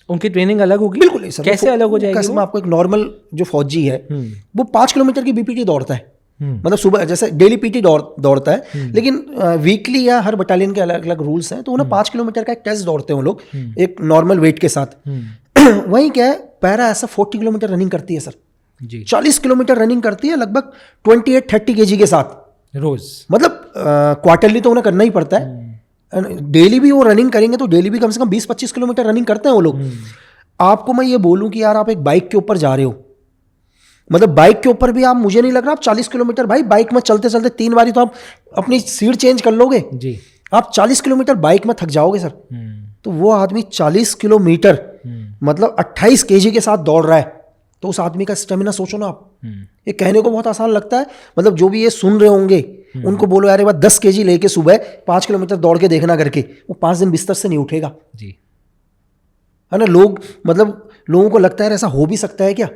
उनकी ट्रेनिंग अलग होगी? बिल्कुल सर। कैसे अलग हो जाएगी? कैसे मैं आपको एक नॉर्मल जो फौजी है वो 5 किलोमीटर की बीपीटी दौड़ता है, मतलब सुबह जैसे डेली पीटी दौड़ता है, लेकिन वीकली या हर बटालियन के अलग अलग रूल्स हैं, तो उन्हें 5 किलोमीटर का एक टेस्ट दौड़ते हैं वो लोग एक नॉर्मल वेट के साथ। वहीं क्या है, पैरा ऐसा 40 किलोमीटर रनिंग करती है सर जी। 40 किलोमीटर रनिंग करती है लगभग 28-30 kg के साथ रोज, मतलब क्वार्टरली तो उन्हें करना ही पड़ता है, डेली भी वो रनिंग करेंगे तो डेली भी कम से कम 20-25 किलोमीटर रनिंग करते हैं वो लोग। आपको मैं ये बोलूं कि यार आप एक बाइक के ऊपर जा रहे हो, मतलब बाइक के ऊपर भी आप, मुझे नहीं लग रहा आप 40 किलोमीटर भाई बाइक में चलते चलते 3 बारी तो आप अपनी सीट चेंज कर लोगे जी। आप 40 किलोमीटर बाइक में थक जाओगे सर। तो वो आदमी 40 किलोमीटर मतलब 28 kg के साथ दौड़ रहा है, तो उस आदमी का स्टेमिना सोचो ना आप। ये कहने को बहुत आसान लगता है, मतलब जो भी ये सुन रहे होंगे उनको बोलो यार एक बार 10 kg लेके सुबह 5 किलोमीटर दौड़ के देखना करके, वो 5 दिन बिस्तर से नहीं उठेगा जी, है ना। मतलब लोगों को लगता है ऐसा हो भी सकता है क्या,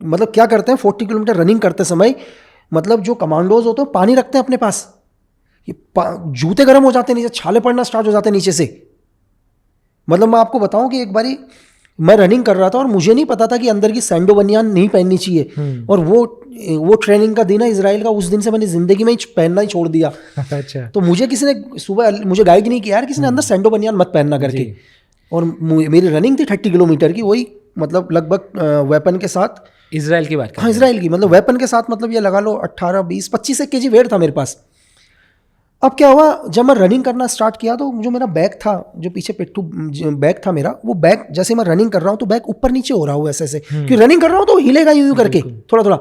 मतलब क्या करते हैं 40 किलोमीटर रनिंग करते समय, मतलब जो कमांडोज होते हैं पानी रखते हैं अपने पास, ये जूते गर्म हो जाते हैं नीचे, छाले पड़ना स्टार्ट हो जाते हैं नीचे से। मतलब मैं आपको बताऊं कि एक बारी मैं रनिंग कर रहा था और मुझे नहीं पता था कि अंदर की सैंडो बनियान नहीं पहननी चाहिए, और वो ट्रेनिंग का दिन है इजराइल का, उस दिन से मैंने जिंदगी में पहनना ही छोड़ दिया। अच्छा। तो मुझे किसी ने सुबह मुझे गाइड नहीं किया यार, किसी ने अंदर सैंडो बनियान मत पहनना करके, और मेरी रनिंग थी 30 किलोमीटर की, वही मतलब लगभग वेपन के साथ, इजराइल की बात, हाँ इजराइल की, मतलब वेपन के साथ, मतलब ये लगा लो 18-20-25 kg वेट था मेरे पास। अब क्या हुआ, जब मैं रनिंग करना स्टार्ट किया तो जो मेरा बैग था, जो पीछे पिट्ठू बैग था मेरा, वो बैग जैसे मैं रनिंग कर रहा हूँ तो बैग ऊपर नीचे हो रहा हूँ ऐसे क्योंकि रनिंग कर रहा हूँ तो हिलेगा यूं करके थोड़ा थोड़ा।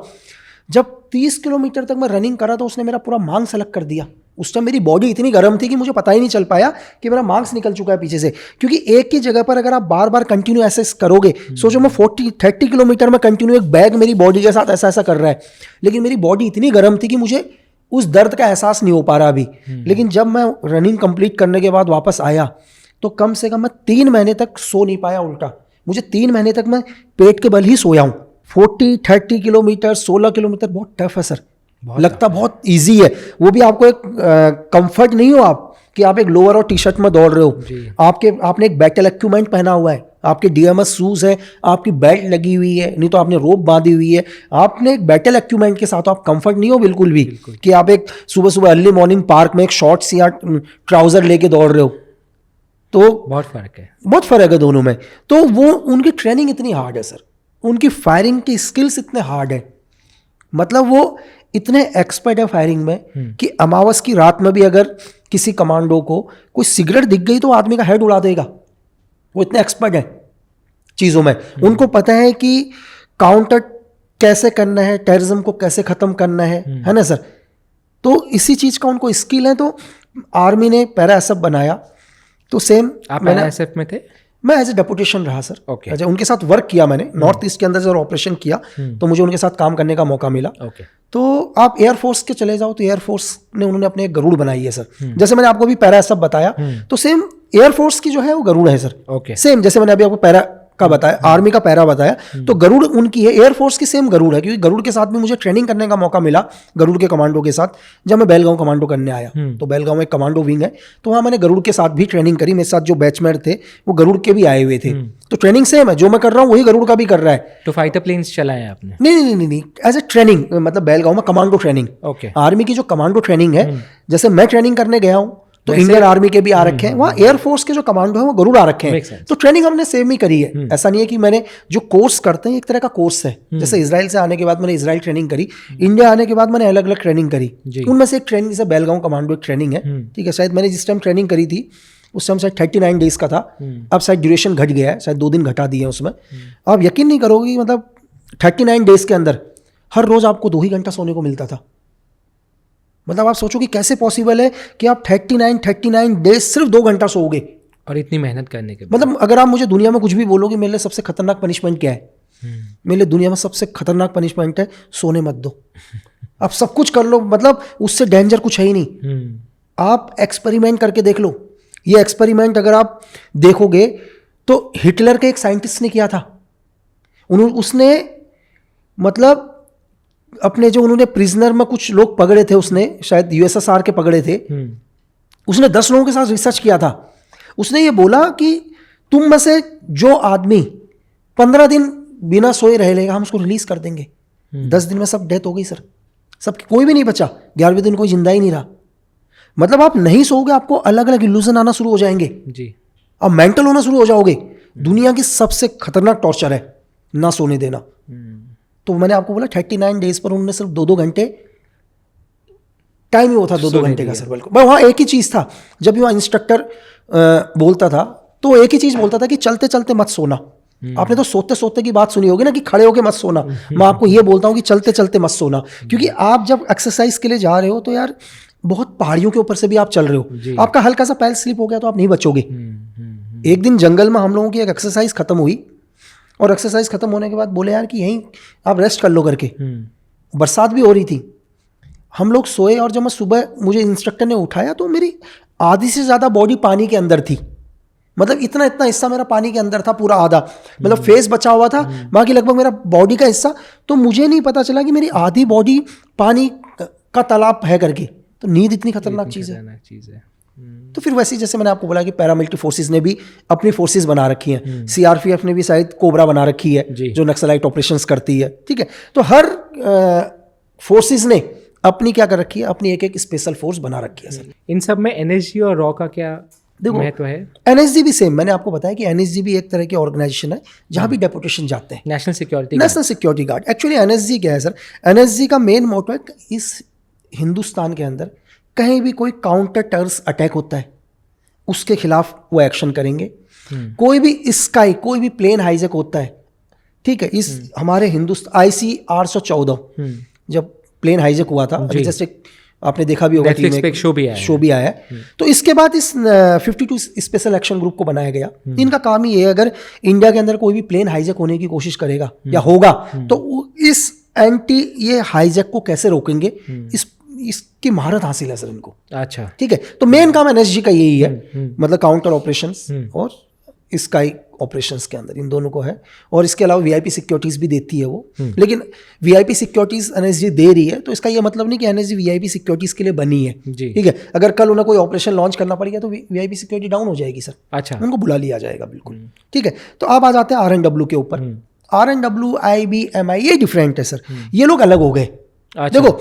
जब 30 किलोमीटर तक मैं रनिंग करा तो उसने मेरा पूरा मांस अलग कर दिया। उस टाइम मेरी बॉडी इतनी गर्म थी कि मुझे पता ही नहीं चल पाया कि मेरा मांस निकल चुका है पीछे से, क्योंकि एक ही जगह पर अगर आप बार बार कंटिन्यू ऐसे करोगे, सोचो मैं 40-30 किलोमीटर में कंटिन्यू एक बैग मेरी बॉडी के साथ ऐसा ऐसा कर रहा है, लेकिन मेरी बॉडी इतनी गर्म थी कि मुझे उस दर्द का एहसास नहीं हो पा रहा अभी। लेकिन जब मैं रनिंग कंप्लीट करने के बाद वापस आया तो कम से कम मैं 3 महीने तक सो नहीं पाया उल्टा, मुझे 3 महीने तक मैं पेट के बल ही सोया हूँ। 40-30 किलोमीटर 16 किलोमीटर बहुत टफ है सर, लगता बहुत इजी है, वो भी आपको एक कंफर्ट नहीं हो आप कि आप एक लोअर और टी शर्ट में दौड़ रहे हो, आपने एक बैटल इक्विपमेंट पहना हुआ है, आपके डीएमएस शूज है, आपकी बेल्ट लगी हुई है, नहीं तो आपने रोप बांधी हुई है, आपने एक बैटल इक्विपमेंट के साथ, आप कंफर्ट नहीं हो बिल्कुल भी कि आप एक सुबह सुबह अर्ली मॉर्निंग पार्क में एक शॉर्ट्स या ट्राउजर लेके दौड़ रहे हो, तो बहुत फर्क है दोनों में। तो वो उनकी ट्रेनिंग इतनी हार्ड है सर, उनकी फायरिंग की स्किल्स इतने हार्ड है, मतलब वो इतने एक्सपर्ट है फायरिंग में कि अमावस की रात में भी अगर किसी कमांडो को कोई सिगरेट दिख गई तो आदमी का हेड उड़ा देगा, वो इतने एक्सपर्ट है चीज़ों में। उनको पता है कि काउंटर कैसे करना है, टेररिज्म को कैसे ख़त्म करना है ना सर। तो इसी चीज़ का उनको स्किल है। तो आर्मी ने पैरा एसएफ बनाया, तो सेम आप पैरा एसएफ में थे? मैं एज ए डेपुटेशन रहा सर। ओके। अच्छा, उनके साथ वर्क किया मैंने, नॉर्थ ईस्ट के अंदर जब ऑपरेशन किया तो मुझे उनके साथ काम करने का मौका मिला। ओके। तो आप एयरफोर्स के चले जाओ तो एयरफोर्स ने उन्होंने अपने एक गरुड़ बनाई है सर, जैसे मैंने आपको भी पैरा सब बताया, तो सेम एयरफोर्स की जो है वो गरुड़ है सर। ओके। सेम जैसे मैंने अभी आपको पैरा का बताया, आर्मी का पैरा बताया, तो गरुड़ उनकी है, एयरफोर्स की सेम गरुड़ है, क्योंकि गरुड़ के साथ भी मुझे ट्रेनिंग करने का मौका मिला, गरुड़ के कमांडो के साथ। जब मैं बेलगांव कमांडो करने आया तो बेलगांव में एक कमांडो विंग है, तो वहाँ मैंने गरुड़ के साथ भी ट्रेनिंग करी। मेरे साथ जो बैचमेट थे वो गरुड़ के भी आए हुए थे, तो ट्रेनिंग सेम है, जो मैं कर रहा हूँ वही गरुड़ का भी कर रहा है। तो फाइटर प्लेन्स चलाए आपने? नहीं, एज ए ट्रेनिंग, मतलब बेलगांव में कमांडो ट्रेनिंग। ओके। आर्मी की जो कमांडो ट्रेनिंग है, जैसे मैं ट्रेनिंग करने गया हूँ तो इंडियन आर्मी के भी आ रखे हैं, वहाँ एयरफोर्स के जो कमांडो है वो गरुड़ आ रखे हैं, तो ट्रेनिंग हमने सेम ही करी है। ऐसा नहीं है कि मैंने जो कोर्स करते हैं एक तरह का कोर्स है, जैसे इजराइल से आने के बाद मैंने इजराइल ट्रेनिंग करी, इंडिया आने के बाद मैंने अलग अलग ट्रेनिंग करी, उनमें से एक ट्रेनिंग जैसे बेलगांव कमांडो एक ट्रेनिंग है, ठीक है। शायद मैंने जिस टाइम ट्रेनिंग करी थी उस टाइम शायद 39 डेज का था, अब शायद ड्यूरेशन घट गया है, शायद 2 दिन घटा दिए उसमें। आप यकीन नहीं करोगे, मतलब 39 डेज के अंदर हर रोज आपको 2 ही घंटा सोने को मिलता था। मतलब आप सोचो कि कैसे पॉसिबल है कि आप 39 डेज सिर्फ 2 घंटा सोओगे, और इतनी मेहनत करने के बाद। मतलब अगर आप मुझे दुनिया में कुछ भी बोलोगे मेरे लिए सबसे खतरनाक पनिशमेंट क्या है, मेरे लिए दुनिया में सबसे खतरनाक पनिशमेंट है सोने मत दो। आप सब कुछ कर लो, मतलब उससे डेंजर कुछ है ही नहीं। आप एक्सपेरिमेंट करके देख लो, ये एक्सपेरिमेंट अगर आप देखोगे तो हिटलर के एक साइंटिस्ट ने किया था। उसने मतलब अपने जो उन्होंने प्रिजनर में कुछ लोग पकड़े थे, उसने शायद यूएसएसआर के पकड़े थे, उसने 10 लोगों के साथ रिसर्च किया था। उसने ये बोला कि तुम में से जो आदमी 15 दिन बिना सोए रह लेगा, हम उसको रिलीज कर देंगे। 10 दिन में सब डेथ हो गई सर, सब, कोई भी नहीं बचा। 11वें दिन कोई जिंदा ही नहीं रहा। मतलब आप नहीं सोओगे, आपको अलग अलग इल्यूजन आना शुरू हो जाएंगे जी। आप मेंटल होना शुरू हो जाओगे। दुनिया की सबसे खतरनाक टॉर्चर है ना सोने देना। तो मैंने आपको बोला 39 डेज पर उन्होंने सिर्फ 2-2 घंटे टाइम ही वो था, 2-2 घंटे का सर। बिल्कुल वहाँ एक ही चीज़ था, जब भी वहाँ इंस्ट्रक्टर बोलता था तो एक ही चीज़ बोलता था कि चलते चलते मत सोना। आपने तो सोते सोते की बात सुनी होगी ना कि खड़े होके मत सोना। मैं आपको ये बोलता हूँ कि चलते चलते मत सोना, क्योंकि आप जब एक्सरसाइज के लिए जा रहे हो तो यार बहुत पहाड़ियों के ऊपर से भी आप चल रहे हो, आपका हल्का सा पैर स्लिप हो गया तो आप नहीं बचोगे। एक दिन जंगल में हम लोगों की एक एक्सरसाइज खत्म हुई और एक्सरसाइज खत्म होने के बाद बोले यार कि यहीं आप रेस्ट कर लो करके। बरसात भी हो रही थी, हम लोग सोए और जब मैं सुबह मुझे इंस्ट्रक्टर ने उठाया तो मेरी आधी से ज़्यादा बॉडी पानी के अंदर थी। मतलब इतना इतना हिस्सा मेरा पानी के अंदर था, पूरा आधा, मतलब फेस बचा हुआ था, बाकी लगभग मेरा बॉडी का हिस्सा। तो मुझे नहीं पता चला कि मेरी आधी बॉडी पानी का तालाब है करके। तो नींद इतनी खतरनाक चीज़ है। तो फिर वैसे जैसे मैंने आपको बोला कि पैरामिलिट्री फोर्सेस ने भी अपनी फोर्सेस बना रखी हैं, सीआरपीएफ ने भी शायद कोबरा बना रखी है जो नक्सलाइट ऑपरेशंस करती है, ठीक है। तो हर फोर्सेस ने अपनी क्या कर रखी है, अपनी एक एक स्पेशल फोर्स बना रखी है सर। इन सब में एनएसजी और रॉ का क्या महत्व है? एनएसजी भी सेम, मैंने आपको बताया कि एनएसजी भी एक तरह की ऑर्गेनाइजेशन है जहां भी डेपुटेशन जाते हैं। National security guard. Actually NSG क्या है सर, एनएसजी का मेन मोटो है इस हिंदुस्तान के अंदर कहीं भी कोई काउंटर टेररिस्ट अटैक होता है उसके खिलाफ वो एक्शन करेंगे। कोई भी स्काई, कोई भी प्लेन हाईजैक होता है, ठीक है, इस हमारे हिंदुस्तान IC 814 जब प्लेन हाईजैक हुआ था, जैसे आपने देखा भी होगा, नेटफ्लिक्स पे एक शो भी आया है। तो इसके बाद इस 52 स्पेशल एक्शन ग्रुप को बनाया गया। इनका काम ही है, अगर इंडिया के अंदर कोई भी प्लेन हाईजैक होने की कोशिश करेगा या होगा तो इस ये हाईजैक को कैसे रोकेंगे, इसकी महारत हासिल है सर इनको। अच्छा, ठीक है। तो मेन काम एनएसजी का यही है, मतलब काउंटर ऑपरेशंस और स्काई ऑपरेशंस के अंदर इन दोनों को है। और इसके अलावा वीआईपी सिक्योरिटीज भी देती है वो, लेकिन वीआईपी सिक्योरिटीज एनएसजी दे रही है तो इसका ये मतलब नहीं कि एनएसजी वीआईपी सिक्योरिटीज के लिए बनी है, ठीक है। अगर कल उन्हें कोई ऑपरेशन लॉन्च करना पड़ेगा तो वीआईपी सिक्योरिटी डाउन हो जाएगी सर। अच्छा, उनको बुला लिया जाएगा, बिल्कुल, ठीक है। तो अब आ जाते हैं RNW के ऊपर। RNW, IB, MI ये डिफरेंट है सर, ये लोग अलग हो गए। देखो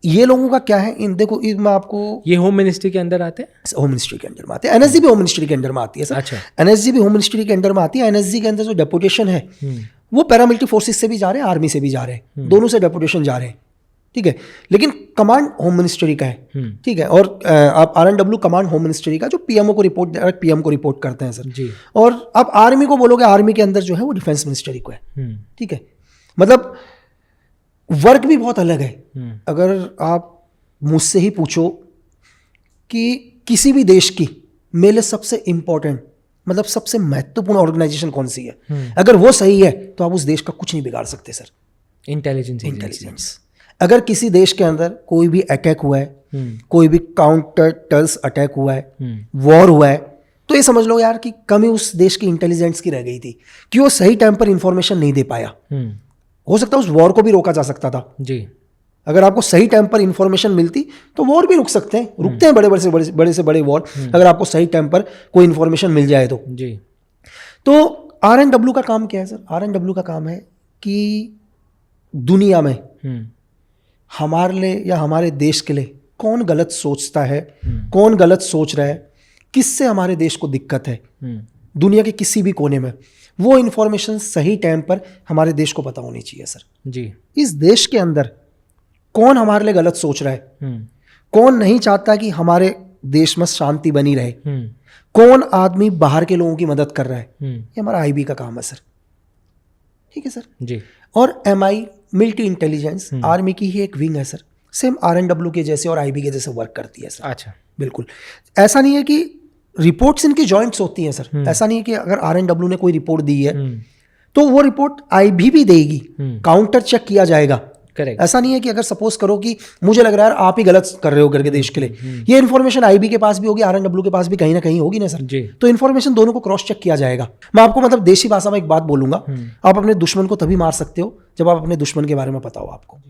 ये लोगों का क्या है, देखो मैं आपको, ये होम मिनिस्ट्री के अंदर आते हैं, होम मिनिस्ट्री के अंदर में आते हैं। एनएसजी भी होम मिनिस्ट्री के अंदर में आती है सर। अच्छा, एनएसजी भी होम मिनिस्ट्री के अंदर में आती है। एनएसजी के अंदर जो डेपुटेशन है वो पैरामिलिट्री फोर्सेस से भी जा रहे हैं, आर्मी से भी जा रहे हैं, दोनों से डेपुटेशन जा रहे हैं, ठीक है। लेकिन कमांड होम मिनिस्ट्री का है, ठीक है। और आप RNW कमांड होम मिनिस्ट्री का, जो पीएमओ को रिपोर्ट, डायरेक्ट पीएम को रिपोर्ट करते हैं सर जी। और आप आर्मी को बोलोगे, आर्मी के अंदर जो है वो डिफेंस मिनिस्ट्री को है, ठीक है। मतलब वर्क भी बहुत अलग है। अगर आप मुझसे ही पूछो कि किसी भी देश की मेरे लिए सबसे इंपॉर्टेंट, मतलब सबसे महत्वपूर्ण ऑर्गेनाइजेशन कौन सी है, अगर वो सही है तो आप उस देश का कुछ नहीं बिगाड़ सकते सर। इंटेलिजेंस। अगर किसी देश के अंदर कोई भी अटैक हुआ है, कोई भी काउंटर टेररिस्ट अटैक हुआ है, वॉर हुआ है, तो ये समझ लो यार कि कमी उस देश की इंटेलिजेंस की रह गई थी कि वो सही टाइम पर इंफॉर्मेशन नहीं दे पाया। हो सकता है उस वॉर को भी रोका जा सकता था जी। अगर आपको सही टाइम पर इंफॉर्मेशन मिलती तो वॉर भी रुक सकते हैं, रुकते हैं बड़े से बड़े वॉर, अगर आपको सही टाइम पर कोई इंफॉर्मेशन मिल जाए तो जी। तो RNW का काम क्या है सर? RNW का काम है कि दुनिया में हमारे लिए या हमारे देश के लिए कौन गलत सोचता है, कौन गलत सोच रहा है, किससे हमारे देश को दिक्कत है, दुनिया के किसी भी कोने में, वो इंफॉर्मेशन सही टाइम पर हमारे देश को पता होनी चाहिए सर जी। इस देश के अंदर कौन हमारे लिए गलत सोच रहा है, कौन नहीं चाहता कि हमारे देश में शांति बनी रहे, कौन आदमी बाहर के लोगों की मदद कर रहा है, ये हमारा IB का काम है सर, ठीक है सर जी। और MI मिलिट्री इंटेलिजेंस आर्मी की ही एक विंग है सर, सेम RNW के जैसे और IB के जैसे वर्क करती है सर। अच्छा, बिल्कुल। ऐसा नहीं है कि रिपोर्ट्स इनकी जॉइंट्स होती हैं सर, ऐसा नहीं है कि अगर RNW ने कोई रिपोर्ट दी है तो वो रिपोर्ट IB भी देगी, काउंटर चेक किया जाएगा। करेक्ट। ऐसा नहीं है कि अगर सपोज करो कि मुझे लग रहा है आप ही गलत कर रहे हो करके देश के लिए, ये इन्फॉर्मेशन IB के पास भी होगी, RNW के पास भी कहीं ना कहीं होगी ना सर जी। तो इन्फॉर्मेशन दोनों को क्रॉस चेक किया जाएगा। मैं आपको मतलब देशी भाषा में एक बात बोलूंगा, आप अपने दुश्मन को तभी मार सकते हो जब आप अपने दुश्मन के बारे में पता हो आपको।